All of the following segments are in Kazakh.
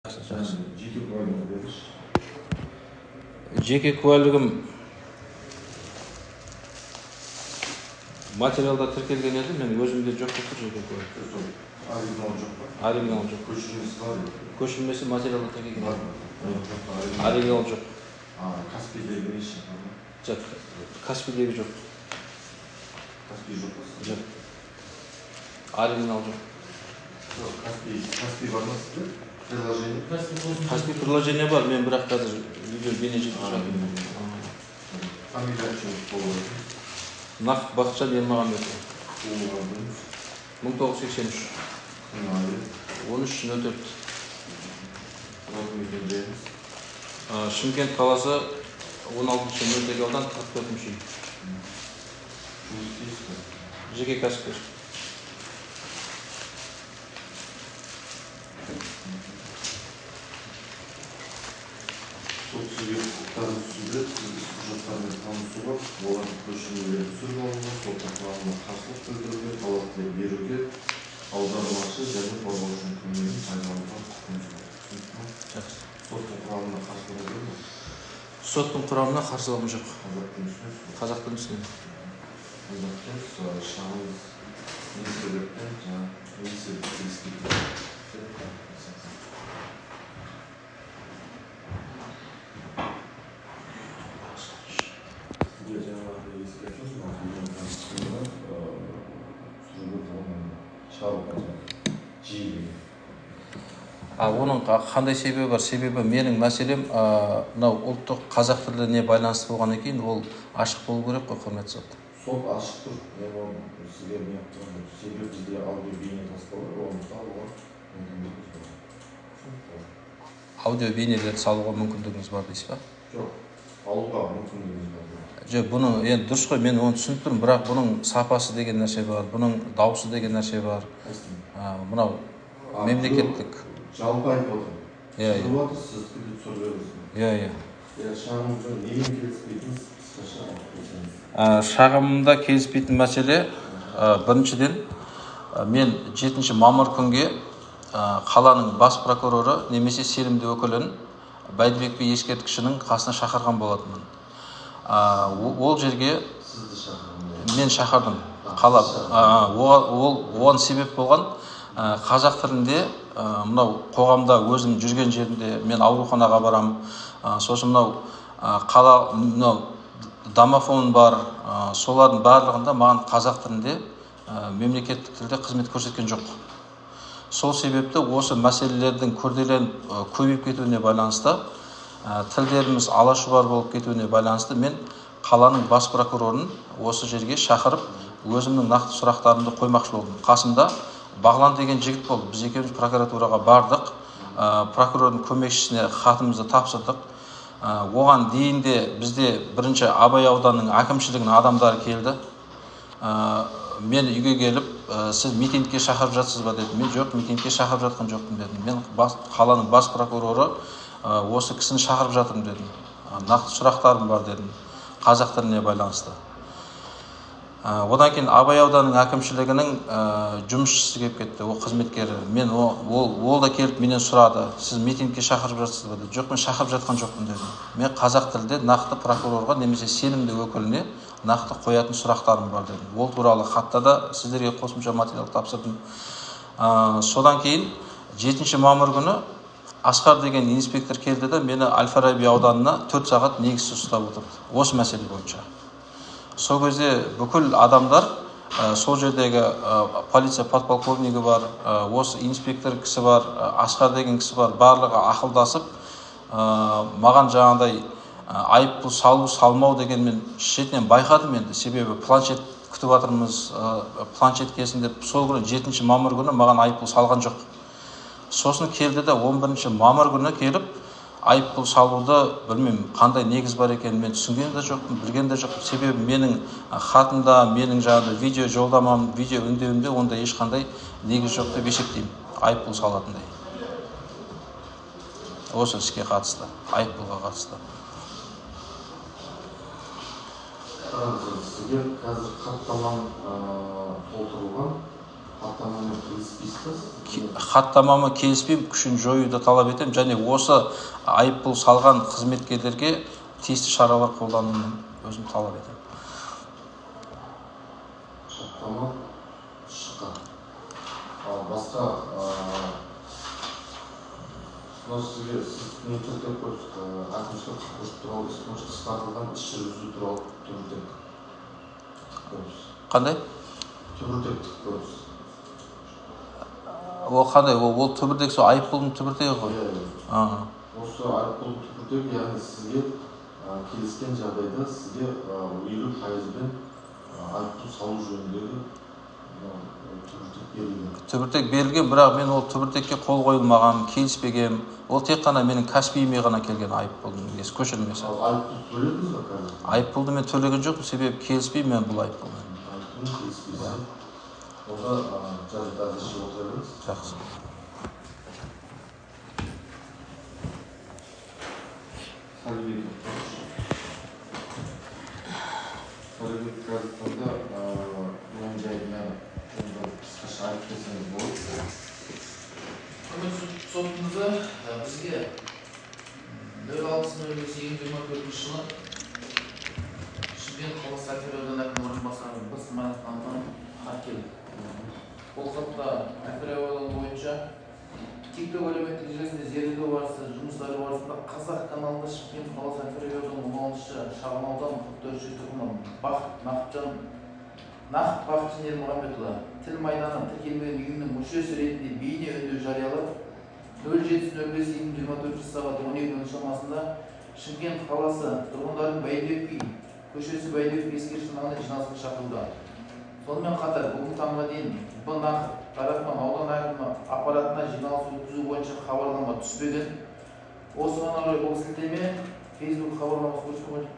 Жеке куәлігіңізді беріңізші. Жеке куәлігім материалда тіркелген еді, мен өзімде жоқ болып тұр жеке куәлік. Оригинал жоқ па? Оригинал жоқ. Көшірмесі бар еді? Көшірмесі материалда тіркелген еді. Оригинал жоқ. Каспийдегі неше? Жоқ, Каспийдегі жоқ. Каспий жоқ па? Жоқ. Оригинал жоқ. Каспий бар ма сізде? Приложение? Каспий приложение бар, мен бірақ қазір видео бейне жетіп жатырмын. Фамилия болады? Нақ Бақытжан Ермағанбетов. 1983. 13-04. Шымкент қаласы 16-нөлдегі аудан 44-ші үй. Жеке кәсіпкер. Сол сізге құқтарын түсіндіріп, сізді құжаттармен танысуға, олардың көшірмелерін түсіріп алуға, сот құқығына қарсылық білдіруге, талап-тілек беруге, аудармашы және қорғаушының көмегін пайдалануға құқығыңыз бар. Соттың құрамына қарсылығы бар ма? Соттың құрамына қарсылығым жоқ. Қазақ тілін түсінесіз? Қазақ тілін түсінемін. Қазақ тілін шағыңыз не себептен не келіспейді? Оның қандай себебі бар? Себебі менің мәселем мынау ұлттық қазақ тіліне байланысты болғаннан кейін ол ашық болу керек қой, құрметті сот. Сот ашық тұр. Мен оны сізге не yaptым? Себебі бізде аудио бейне таспалар, оны салуға мүмкіндігіңіз бар. Аудио бейнелерді салуға мүмкіндігіңіз бар дейсіз ба? Жоқ, алуға мүмкіндігіңіз бар. Жоқ, бұны енді дұрыс қой, мен оны түсініп тұрмын, бірақ бұның сапасы деген нәрсе бар, бұның дауысы деген нәрсе бар. Мынау мемлекеттік. Жалпы айтып отырмын. Иә. Сіз түсіргенсіз. Иә. Шағымда немен келіспейтініз қысқаша айтыңыз. Шағымда келіспейтін мәселе, біріншіден, мен 7 мамыр күнге қаланың бас прокуроры немесе сенімді өкілін Бәйдібек би ескерткішінің қасына шақырған болатынмын. Ол жерге мен шақырдым. Оған себеп болған қазақ тілінде мынау қоғамда өзім жүрген жерінде мен ауруханаға барам. Сосын мынау қала домофон бар. Солардың барлығында маған қазақ тілінде мемлекеттік тілде қызмет көрсеткен жоқ. Сол себепті осы мәселелердің күрделеніп көбейіп кетуіне байланысты, тілдеріміз алашұбар болып кетуіне байланысты мен қаланың бас прокурорын осы жерге шақырып, өзімнің нақты сұрақтарымды қоймақшы болдым. Қасымда Бағлан деген жігіт болды. Біз екеуміз прокуратураға бардық. Прокурордың көмекшісіне хатымызды тапсырдық. Оған дейін де бізде бірінші Абай ауданының әкімшілігінің адамдары келді. Мен үйге келіп, сіз митингке шақырып жатсыз ба деді. Мен жоқ, митингке шақырып жатқан жоқпын дедім. Мен қаланың бас прокуроры осы кісіні шақырып жатырмын дедім. Нақты сұрақтарым бар дедім. Қазақ тіліне байланысты. Одан кейін Абай ауданының әкімшілігінің жұмысшысы келіп кетті, ол қызметкері. Мен ол да келіп менен сұрады, сіз митингке шақырып жатсыз ба деді. Жоқ, мен шақырып жатқан жоқпын дедім. Мен қазақ тілде нақты прокурорға немесе сенімді өкіліне нақты қоятын сұрақтарым бар дедім. Ол туралы хатта да сіздерге қосымша материал тапсырдым. Содан кейін 7 мамыр күні Асқар деген инспектор келді де мені Әл-Фараби ауданына 4 сағат негізсіз ұстап отырды. Осы мәселе бойынша. Сол кезде бүкіл адамдар, сол жердегі полиция подполковнигі бар, осы инспектор кісі бар, Асқар деген кісі бар, барлығы ақылдасып, маған жаңағыдай айыппұл салу салмау деген мен шетінен байқадым енді. Себебі планшет күтіп жатырмыз, планшет келсін деп, сол күні 7 мамыр күні маған айыппұл салған жоқ. Сосын келді де 11 мамыр күні келіп, айыппұл салуды білмеймін қандай негіз бар екенін мен түсінген де жоқпын, білген де жоқпын. Себебі менің хатымда, менің жаңағы видео жолдамам, видео үндеуімде онда ешқандай негіз жоқ деп есептеймін, айыппұл салатындай. Осы іске қатысты, айыппұлға қатысты. Сізге қазір хаттамам толтырылған, Хаттамамен келіспейсіз ба? Хаттамама келіспеймін, күшін жоюды талап етемін, және осы айыппұл салған қызметкерлерге тиісті шаралар қолдануын өзім талап етемін. Хаттама шыққан. Ал басқа мынау сізге түртек әкімшілік құқық бұзушылық туралы іс бойынша қысқартылған іс жүргізу туралы түртек көріс. Қандай? Түбіртектік көріс. Ол қандай? Ол түбіртек, сол айыппұлдың түбіртегі ғой. Осы айыппұлдың түбіртегі, яғни сізге келіскен жағдайда сізге 50%-бен айыппұл салу жөніндегі түбіртек берілген. Түбіртек берілген, бірақ мен ол түбіртекке қол қойылмаған, келіспеген. Ол тек қана менің кәсібиме ғана келген айыппұлдың несі, көшірмесі. Ал айыппұл төледіңіз бе қазір? Айыппұлды мен төлеген жоқпын, себебі келіспеймін мен бұл айыппұлмен. Айыппұлмен келіспейсіз. Онда жазып әзірше отыра беріңіз. Жақсы. Сәлібек қазір таңда мен жайына қысқаша айтып берсеңіз болады. Құрметті сотымызда бізге 06.08.24 жылы Шымкент қаласы Әкімшілік ауданы әкімінің орынбасары Бысманов Антон хат келді. Бұл хатта Әкімшілік ауданы бойынша TikTok әлеуметтік желісінде зерделеу барысы жұмыстары барысында Қазақ каналында Шымкент қаласы Әкімшілік ауданы 16-шы шағын аудан 44-ші тұрғыны Нақып Бақытжан Ермұхамбетұлы тіл майданы тіркелмеген ұйымның мүшесі ретінде бейне үндеу жариялап 07.05.2024 сағат 12 шамасында Шымкент қаласы тұрғындарын Бәйдібек би көшесі Бәйдібек би ескерткіш маңына жиналысқа шақыруда. Сонымен қатар бүгінгі таңға дейін Нақып тарапынан аудан әкімі аппаратына жиналыс өткізу бойынша хабарлама түспеген. Осыған орай бұл сілтеме Facebook хабарламасы көрсеткен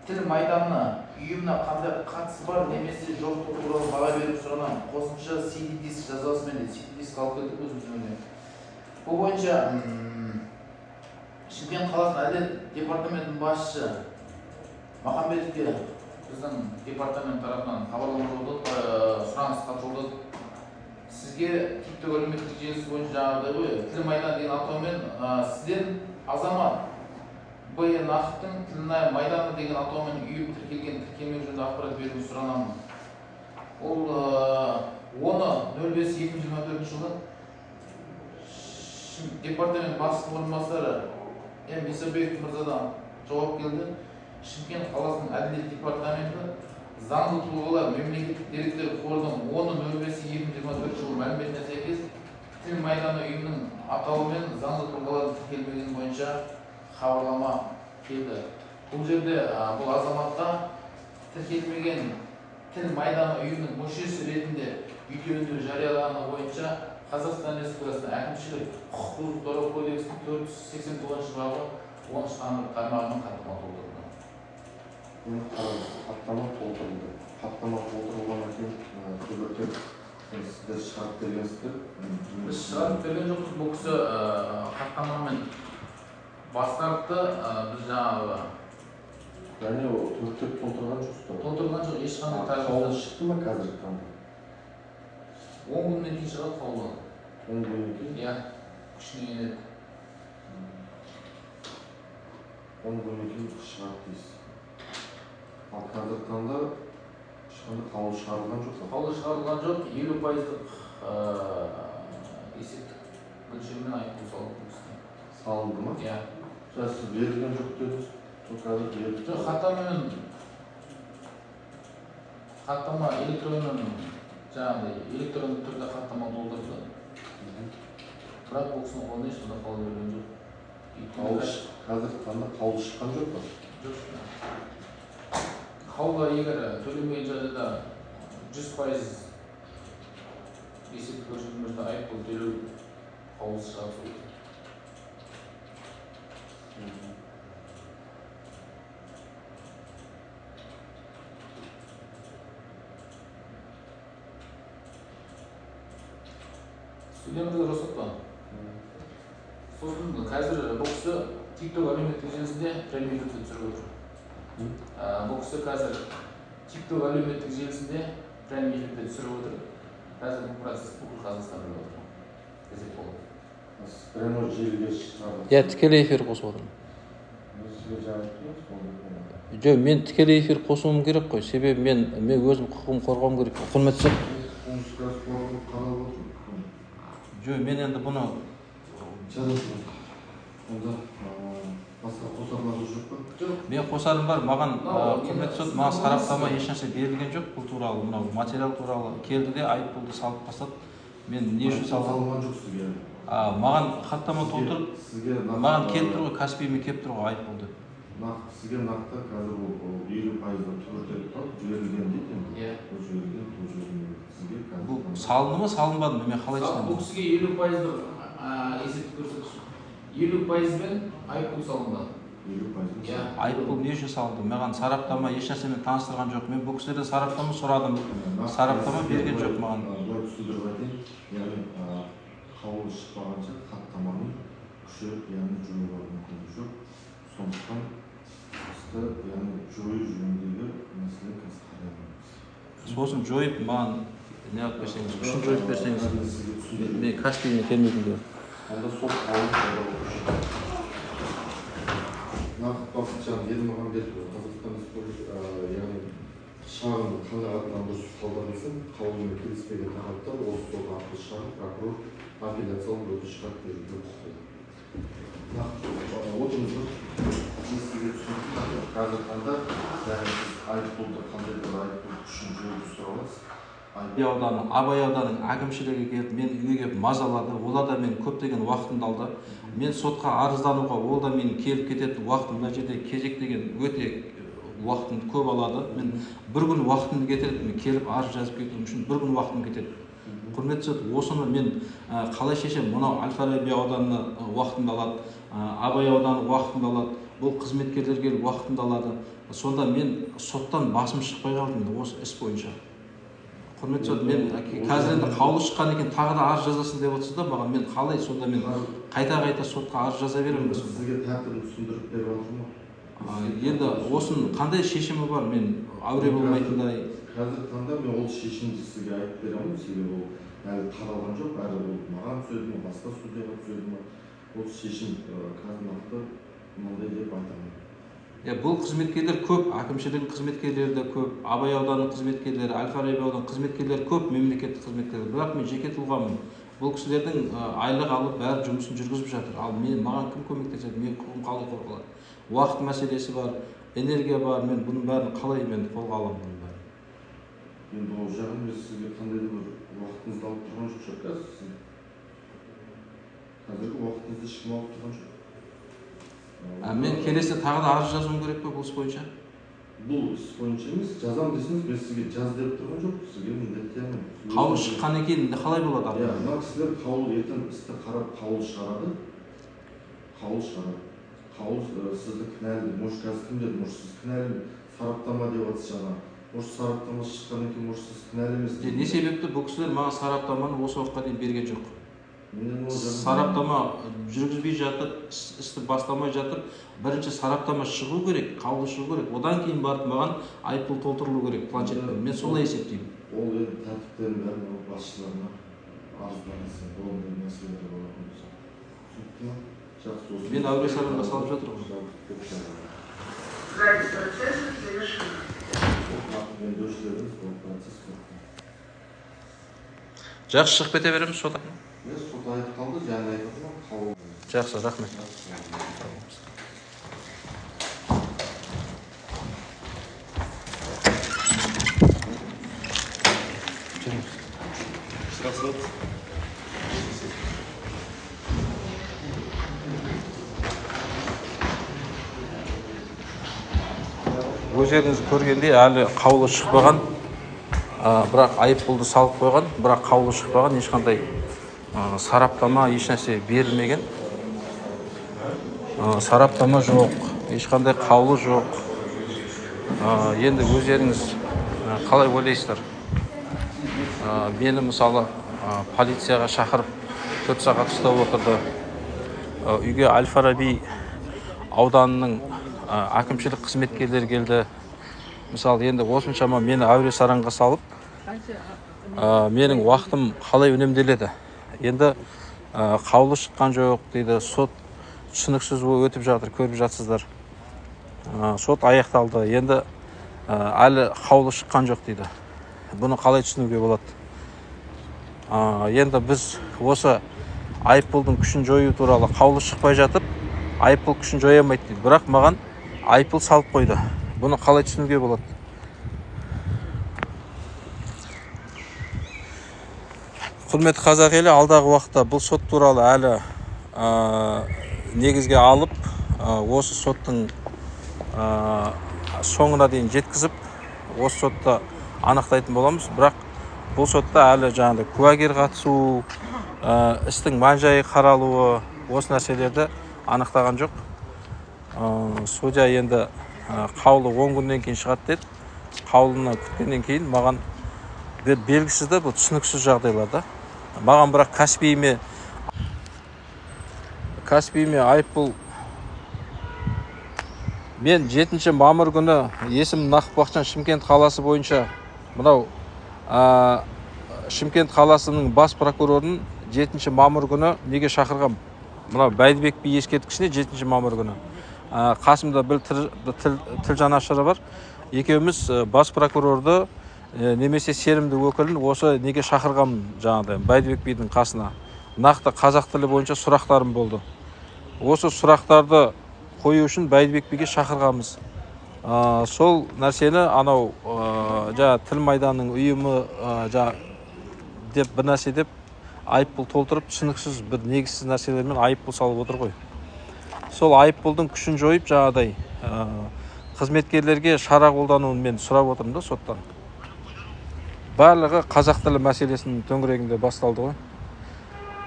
тіл майданына ұйымына қандай қатысы бар немесе жоқтығы туралы баға беріп сұранамын. Қосымша CD-диск жазасымен де CD-диск алып келдік өзіміздің. Бұл бойынша Шымкент қаласының әділет департаментінің басшысы Махамбетовке біздің департамент тарапынан хабарлама жолдады, сұраныс хат жолдады. Сізге TikTok әлеуметтік желісі бойынша жаңағыдай ғой, тіл майдан деген атаумен сізден азамат Б. Нақыптың тіл майданы деген атаумен үйіп тіркелген тіркелмек жөнінде ақпарат беруін сұранамын. Ол 10.05.2024 жылы департамент бастығы орынбасары М. Исабеков мырзадан жауап келді. Шымкент қаласының әділет департаменті заңды тұлғалар мемлекеттік деректер қорының 10.05.2024 жылы мәліметіне сәйкес тіл майданы ұйымының атауымен заңды тұлғалар тіркелмеген бойынша хабарлама келді. Бұл жерде бұл азаматқа тіркелмеген тіл майданы ұйымының мүшесі ретінде видеоүндеу жариялағаны бойынша Қазақстан Республикасының әкімшілік құқық бұзушылық туралы кодексінің 489 бабы 10 тармағының хаттама толтырылды. Хаттама толтырылды. Хаттама толтырылғаннан кейін түбіртек сіздер шығарып бергенсіздер. Біз шығарып берген жоқпыз. Бұл кісі хаттамамен бас тартты. Біз жаңағы Яғни түбіртек толтырған жоқсыздар. толтырған жоқ, ешқандай Қаулы тәртіпті. шықты ма қазіргі таңда? 10 күннен кейін шығады қаулы. 10 күннен кейін? Иә, күшіне енеді. 10 күннен кейін шығады дейсіз. Ал қазіргі таңда ешқандай қаулы шығарылған жоқ па? Қаулы шығарылған жоқ, 50%-ық есептік мөлшермен айыппұл салынды. Салынды ма? Иә. Сіз берілген жоқ дедіңіз. Қазір берілді. Жоқ, хаттама электронды түрде хаттама толтырды. Бірақ бұл кісінің қолында ешқандай қаулы берген жоқ. Қазіргі таңда қаулы шыққан жоқ па? Жоқ. Қаулы егер төлемеген жағдайда 100% есептік көрсеткіште айыппұл төлеу қаулысы шығарылса. Студентімізді рұқсат па? Сосын қазір бұл кісі TikTok әлеуметтік желісінде прямой эфирде түсіріп отыр. Бұл кісі қазір TikTok әлеуметтік желісінде прямой эфирде түсіріп отыр. қазір бұл процесс бүкіл Қазақстан біліп отыр. Десек болады. Прямо желіге шығады. иә тікелей эфир қосып отырмын. Сізге жауап жоқ мен тікелей эфир қосуым керек қой, себебі мен өзім құқығымды қорғауым керек. Құрметті сот. жоқ мен енді бұны онда басқа қосарлары жоқ па? Жоқ. мен қосарым бар, маған құрметті сот, маған сараптама ешнәрсе берілген жоқ бұл туралы, мынау материал туралы келді де айыппұлды салып тастады. мен не үшін салған жоқ сізге? маған хаттама толтырып, маған келіп тұр ғой, Каспиймен келіп тұр ғой айыппұлды. Сізге нақты қазір ол 50%-дан түбіртеліп қалып жіберілген дейді енді. Иә. Ол жіберілген, ол жіберілген. Сізге бұл қазір салынды ма салынбады ма, мен қалай Бұл түсінемін? кісіге 50%-ды есепті көрсетші. 50%-бен айыппұл салынды. 50%? Иә. айыппұл не үшін салынды? Маған сараптама ешнәрсемен таныстырған жоқ. Мен бұл кісілерден сараптама сұрадым. Сараптама берген жоқ маған. Былай түсіндіріп айтайын, яғни қаулы шықпағанша хаттаманың күші, яғни жоюға мүмкіндігі жоқ. Сондықтан істі, яғни жою жөніндегі мәселе қазір қараймыз. Сосын жойып маған не алып берсеңіз, үшін жойып берсеңіз, мен Каспиймен келмейтін де. Онда сол қаулы Нақып Бақытжан Ермағанбетов, Қазақстан Республикасы, яғни шағын қанағаттандыру қалдырылсын, қаулымен келіспеген тараптар осы сот арқылы шағын прокурор апелляциялық өтініш хат беруге құқылы. Отырыңыздар, сізге түсінікті қазір таңда айыппұлды қандай бір айыппұл күшін жойып сұра аласыз. Абай ауданының әкімшілігі келіп, мен үйге келіп мазалады, олар да мен көптеген уақытымды алды. Мен сотқа арыздануға, ол да мен келіп кететін уақытым, мына жерде кезек деген өте уақытымды көп алады. Мен бір күн уақытымды кетеді, мен келіп арыз жазып кетуім үшін бір күн уақытым кетеді. Құрметті сот, осыны мен қалай шешем? Мынау Әл-Фараби ауданына уақытымды алады, Абай ауданы уақытымды алады, бұл қызметкерлер келіп уақытымды алады. Сонда мен соттан басым шықпай қалдым осы іс бойынша. Құрметті сот, мен қазір енді қаулы шыққан екен, тағы да арыз жазасын деп отырсыз да маған, мен қалай сонда мен қайта сотқа арыз жаза беремін. Сізге тәртібін түсіндіріп беріп отырмын. Енді осының қандай шешімі бар, мен әуре болмайтындай. Қазір таңда мен ол шешімді сізге айтып бере алмаймын, себебі ол әлі қаралған жоқ, әлі ол маған түседі ме, басқа судьяға түседі ме, ол шешім қазір нақты мынандай деп айта алмаймын. Бұл қызметкерлер көп, әкімшілік қызметкерлері де көп, Абай ауданының қызметкерлері, Әл-Фараби ауданының қызметкерлері көп, мемлекеттік қызметкерлер. Бірақ мен жеке тұлғамын. Бұл кісілердің айлық алып бәрі жұмысын жүргізіп жатыр. Ал маған кім көмектеседі? Мен құқығым қалай қорғалады? Уақыт мәселесі бар, энергия бар. Мен бұның бәрін қалай мен қолға аламын бұның бәрін? Енді ол жағын мен сізге қандай да бір уақытыңызды алып тұрған жоқ қазір сіз. Қазіргі уақытыңызды ешкім алып тұрған жоқ. Мен келесі тағы да арыз жазуым керек пе бұл іс бойынша? Бұл іс бойынша емес, жазам десеңіз, мен сізге жаз деп тұрған жоқ, сізге міндеттей алмаймын. Қаулы шыққаннан кейін қалай болады? Иә, мына кісілер қаулы ертең істі қарап қаулы шығарады. Қаулы сізді кінәлі, может қазір кім деді, может сіз кінәлі сараптама деп отырсыз жаңа. Может сараптама шыққаннан кейін, может сіз кінәлі емессіз. Не себепті бұл кісілер маған сараптаманы осы уақытқа дейін берген жоқ? Сараптама жүргізбей жатып, істі бастамай жатып, бірінші сараптама шығу керек, қаулы шығу керек. Одан кейін барып маған айыппұл толтырылу керек планшетпен. Мен солай есептеймін. Ол енді тәртіптерін бәрін басшыларына арызданысы, ондай мәселелер болатын болса. Түсінікті ме? Жақсы болсын. Мен әуре сарайға салып жатыр ғой. Запись процесса завершена. Жақсы, шығып кете береміз содан. Сот аяқталды, жаңа айтып қаулы. Жақсы, рахмет. Өздеріңіз көргендей әлі қаулы шықпаған, бірақ айыппұлды салып қойған, бірақ қаулы шықпаған, ешқандай сараптама ешнәрсе берілмеген. Сараптама жоқ, ешқандай қаулы жоқ. Енді өздеріңіз қалай ойлайсыздар? Мені мысалы полицияға шақырып 4 сағат ұстап отырды. Үйге Әл-Фараби ауданының әкімшілік қызметкерлері келді. Мысалы енді осыншама мені әуре сараңға салып, менің уақытым қалай үнемделеді. Енді қаулы шыққан жоқ дейді, сот түсініксіз өтіп жатыр, көріп жатсыздар. Сот аяқталды, енді әлі қаулы шыққан жоқ дейді. Бұны қалай түсінуге болады? Енді біз осы айыппұлдың күшін жою туралы қаулы шықпай жатып, айыппұл күшін жоя алмайды дейді. Бірақ маған айыппұл салып қойды. Бұны қалай түсінуге болады? Құрметті қазақ елі, алдағы уақытта бұл сот туралы әлі негізге алып, осы соттың соңына дейін жеткізіп, осы сотта анықтайтын боламыз. Бірақ бұл сотта әлі жаңағыдай куәгер қатысу, істің мән-жайы қаралуы, осы нәрселерді анықтаған жоқ. Судья енді қаулы 10 күннен кейін шығады деді. Қаулыны күткеннен кейін маған белгісізді, бұл түсініксіз жағдайларда. Маған бірақ кәсібиме айыппұл. Мен 7 мамыр күні есім Нақып Бақытжан Шымкент қаласы бойынша мынау Шымкент қаласының бас прокурорын 7 мамыр күні неге шақырғам? Мынау Бәйдібек би ескерткішіне 7 мамыр күні. Қасымда бір тіл жанашыры бар. Екеуміз бас прокурорды немесе сенімді өкілін осы неге шақырғам жаңағыдай Бәйдібек бидің қасына. Нақты қазақ тілі бойынша сұрақтарым болды. Осы сұрақтарды қою үшін Бәйдібек биге шақырғамыз. Сол нәрсені анау тіл майданның ұйымы деп бір нәрсе деп айыппұл толтырып, түсініксіз бір негізсіз нәрселермен айыппұл салып отыр ғой. Сол айыппұлдың күшін жойып жаңағыдай қызметкерлерге шара қолдануын мен сұрап отырмын да соттан. Барлығы қазақ тілі мәселесінің төңірегінде басталды ғой.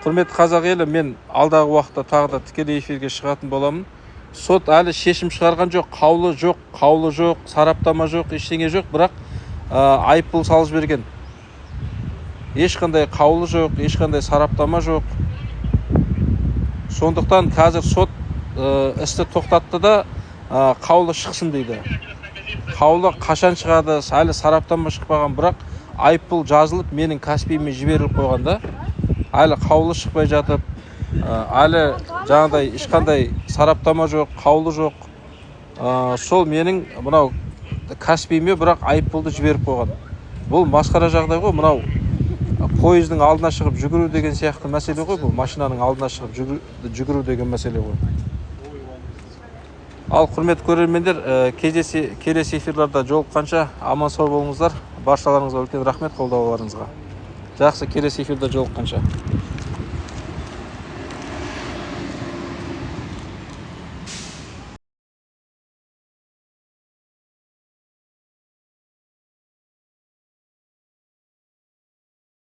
Құрметті қазақ елі, мен алдағы уақытта тағы да тікелей эфирге шығатын боламын. Сот әлі шешім шығарған жоқ, қаулы жоқ, сараптама жоқ, ештеңе жоқ, бірақ айыппұл салып жіберген. Ешқандай қаулы жоқ, ешқандай сараптама жоқ. Сондықтан қазір сот істі тоқтатты да қаулы шықсын дейді. Қаулы қашан шығады, әлі сараптама шықпаған, бірақ айыппұл жазылып, менің кәсібиме жіберіліп қойғанда, әлі қаулы шықпай жатып, әлі жаңағыдай ешқандай сараптама жоқ, қаулы жоқ. Сол менің мынау кәсібиме бірақ айыппұлды жіберіп қойған. Бұл масқара жағдай ғой, мынау пойыздың алдына шығып жүгіру деген сияқты мәселе ғой, бұл машинаның алдына шығып жүгіру деген мәселе ғой. Ал құрметті көрермендер, келесі эфирлерде жолыққанша аман сау болыңыздар. Баршаларыңызға үлкен рахмет қолдауларыңызға. Жақсы, келесі эфирде жолыққанша.